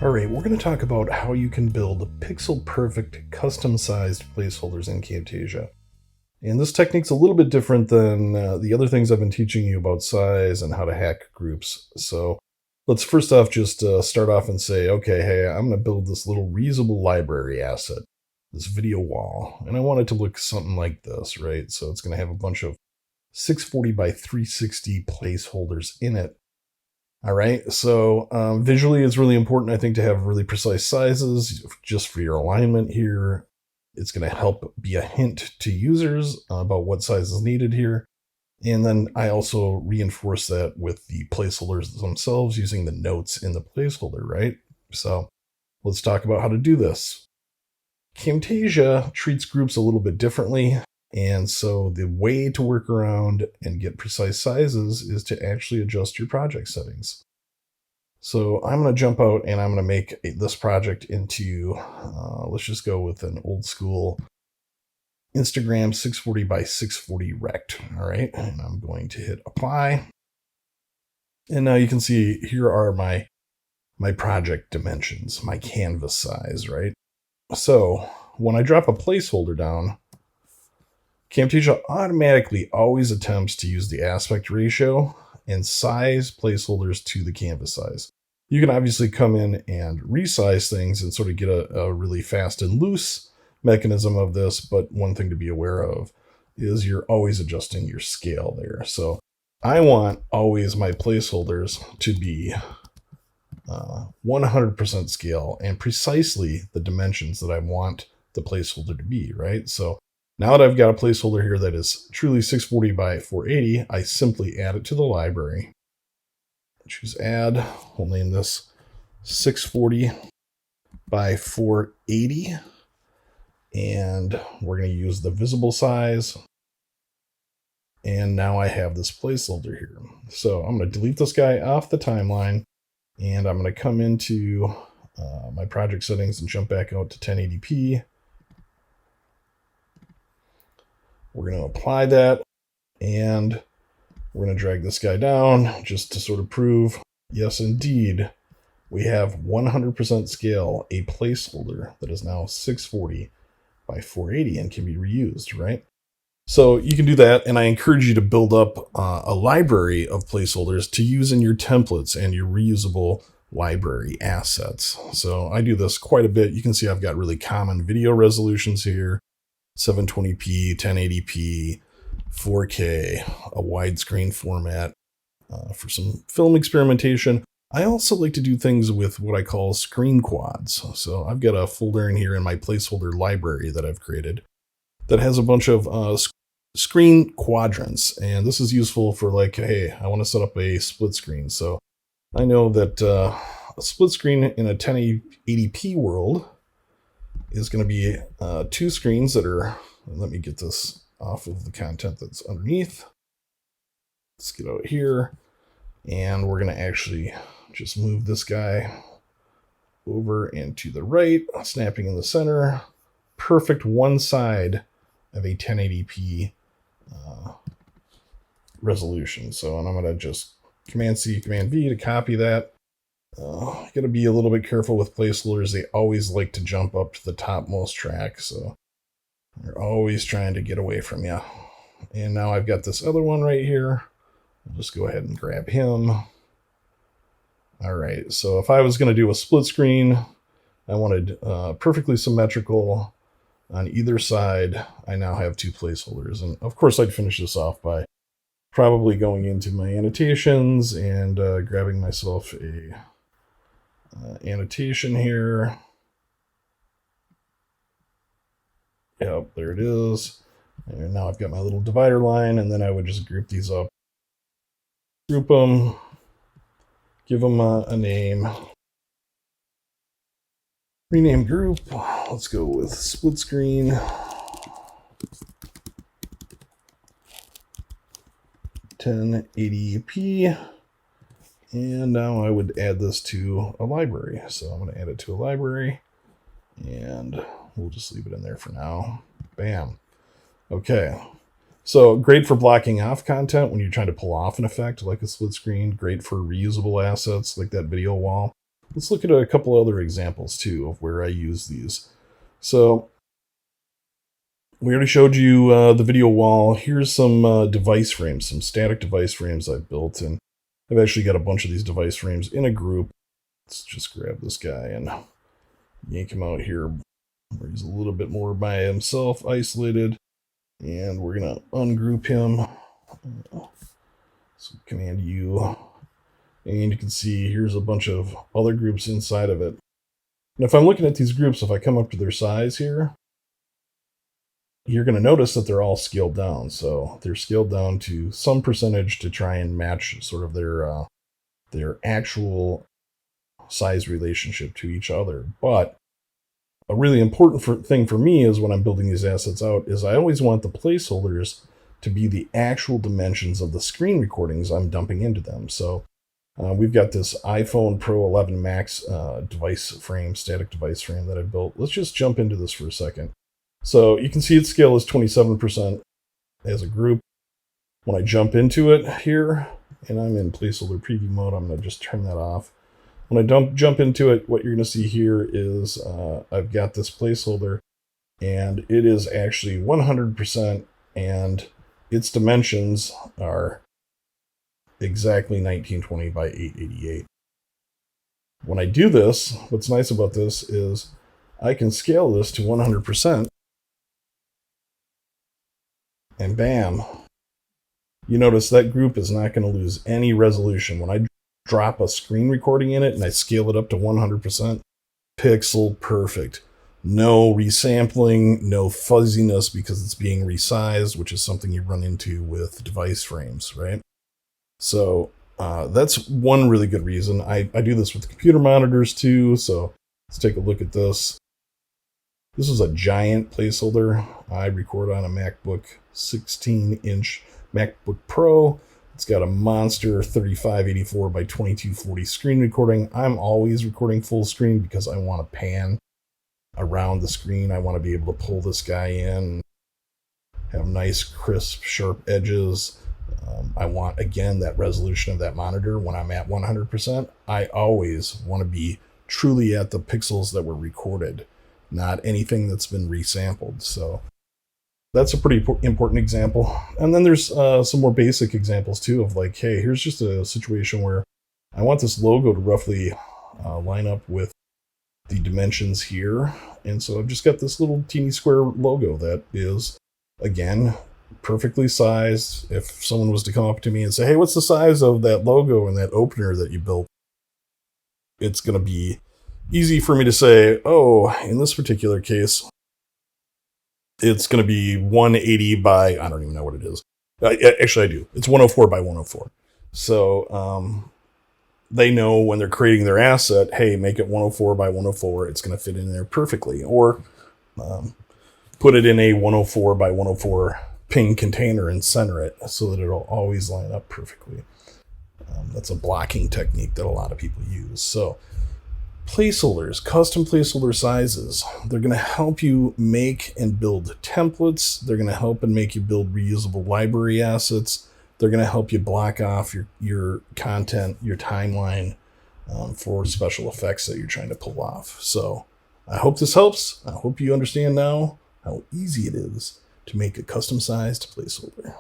All right, we're going to talk about how you can build pixel-perfect custom-sized placeholders in Camtasia. And this technique's a little bit different than the other things I've been teaching you about size and how to hack groups. So let's first off just start off and say, okay, hey, I'm going to build this little reusable library asset, this video wall. And I want it to look something like this, right? So it's going to have a bunch of 640 by 360 placeholders in it. All right, so visually it's really important, I think, to have really precise sizes just for your alignment here. It's going to help be a hint to users about what size is needed here. And then I also reinforce that with the placeholders themselves using the notes in the placeholder, right? So let's talk about how to do this. Camtasia treats groups a little bit differently. And so the way to work around and get precise sizes is to actually adjust your project settings. So I'm going to jump out and I'm going to make this project into, let's just go with an old school Instagram 640 by 640 rect. All right. And I'm going to hit apply. And now you can see here are my project dimensions, my canvas size, right? So when I drop a placeholder down, Camtasia automatically always attempts to use the aspect ratio and size placeholders to the canvas size. You can obviously come in and resize things and sort of get a really fast and loose mechanism of this, but one thing to be aware of is you're always adjusting your scale there. So I want always my placeholders to be 100% scale and precisely the dimensions that I want the placeholder to be, right? So now that I've got a placeholder here that is truly 640 by 480, I simply add it to the library. Choose add. We'll name this 640 by 480. And we're going to use the visible size. And now I have this placeholder here. So I'm going to delete this guy off the timeline. And I'm going to come into my project settings and jump back out to 1080p. We're going to apply that, and we're going to drag this guy down just to sort of prove, yes, indeed, we have 100% scale, a placeholder that is now 640 by 480 and can be reused, right? So you can do that, and I encourage you to build up a library of placeholders to use in your templates and your reusable library assets. So I do this quite a bit. You can see I've got really common video resolutions here. 720p, 1080p, 4K, a widescreen format for some film experimentation. I also like to do things with what I call screen quads. So I've got a folder in here in my placeholder library that I've created that has a bunch of screen quadrants. And this is useful for like, hey, I want to set up a split screen. So I know that a split screen in a 1080p world is going to be two screens that are, let me get this off of the content that's underneath. Let's get out here, and we're going to actually just move this guy over and to the right, snapping in the center. Perfect one side of a 1080p resolution. So, and I'm going to just Command-C, Command-V to copy that. You got to be a little bit careful with placeholders. They always like to jump up to the topmost track, so they're always trying to get away from you. And now I've got this other one right here. I'll just go ahead and grab him. All right, so if I was going to do a split screen, I wanted perfectly symmetrical on either side. I now have two placeholders. And of course, I'd finish this off by probably going into my annotations and grabbing myself a annotation here. Yep, there it is. And now I've got my little divider line, and then I would just group these up. Group them, give them a name. Rename group. Let's go with split screen. (1080p). And now I would add this to a library. So I'm going to add it to a library, and we'll just leave it in there for now. Bam. Okay. So great for blocking off content when you're trying to pull off an effect like a split screen. Great for reusable assets like that video wall. let's look at a couple other examples too of where I use these. So we already showed you the video wall. Here's some device frames, some static device frames I've built, and I've actually got a bunch of these device frames in a group. Let's just grab this guy and yank him out here where he's a little bit more by himself, isolated, and we're gonna ungroup him. So Command U, and you can see here's a bunch of other groups inside of it. And if I'm looking at these groups, if I come up to their size here, you're going to notice that they're all scaled down. So they're scaled down to some percentage to try and match sort of their actual size relationship to each other. But a really important thing for me is when I'm building these assets out is I always want the placeholders to be the actual dimensions of the screen recordings I'm dumping into them. So we've got this iPhone Pro 11 Max device frame, static device frame that I built. Let's just jump into this for a second. So you can see its scale is 27% as a group. When I jump into it here, and I'm in placeholder preview mode, I'm going to just turn that off. When I jump into it, what you're going to see here is I've got this placeholder, and it is actually 100%, and its dimensions are exactly 1920 by 888. When I do this, what's nice about this is I can scale this to 100%, and bam, you notice that group is not going to lose any resolution. When I drop a screen recording in it and I scale it up to 100%, pixel perfect. No resampling, no fuzziness because it's being resized, which is something you run into with device frames, right? So that's one really good reason. I do this with computer monitors too, so let's take a look at this. This is a giant placeholder. I record on a MacBook 16-inch MacBook Pro. It's got a monster 3584 by 2240 screen recording. I'm always recording full screen because I want to pan around the screen. I want to be able to pull this guy in, have nice, crisp, sharp edges. I want, again, that resolution of that monitor when I'm at 100%. I always want to be truly at the pixels that were recorded, not anything that's been resampled. So that's a pretty important example. And then there's some more basic examples too of like, hey, here's just a situation where I want this logo to roughly line up with the dimensions here. And so I've just got this little teeny square logo that is, again, perfectly sized. If someone was to come up to me and say, hey, what's the size of that logo and that opener that you built? It's going to be easy for me to say, oh, in this particular case, it's going to be 180 by, I don't even know what it is. Actually, I do. It's 104 by 104. So they know when they're creating their asset, hey, make it 104 by 104. It's going to fit in there perfectly. Or put it in a 104 by 104 ping container and center it so that it'll always line up perfectly. That's a blocking technique that a lot of people use. So placeholders, custom placeholder sizes, they're going to help you make and build templates. They're going to help and make you build reusable library assets. They're going to help you block off your content, your timeline for special effects that you're trying to pull off. So I hope this helps. I hope you understand now how easy it is to make a custom-sized placeholder.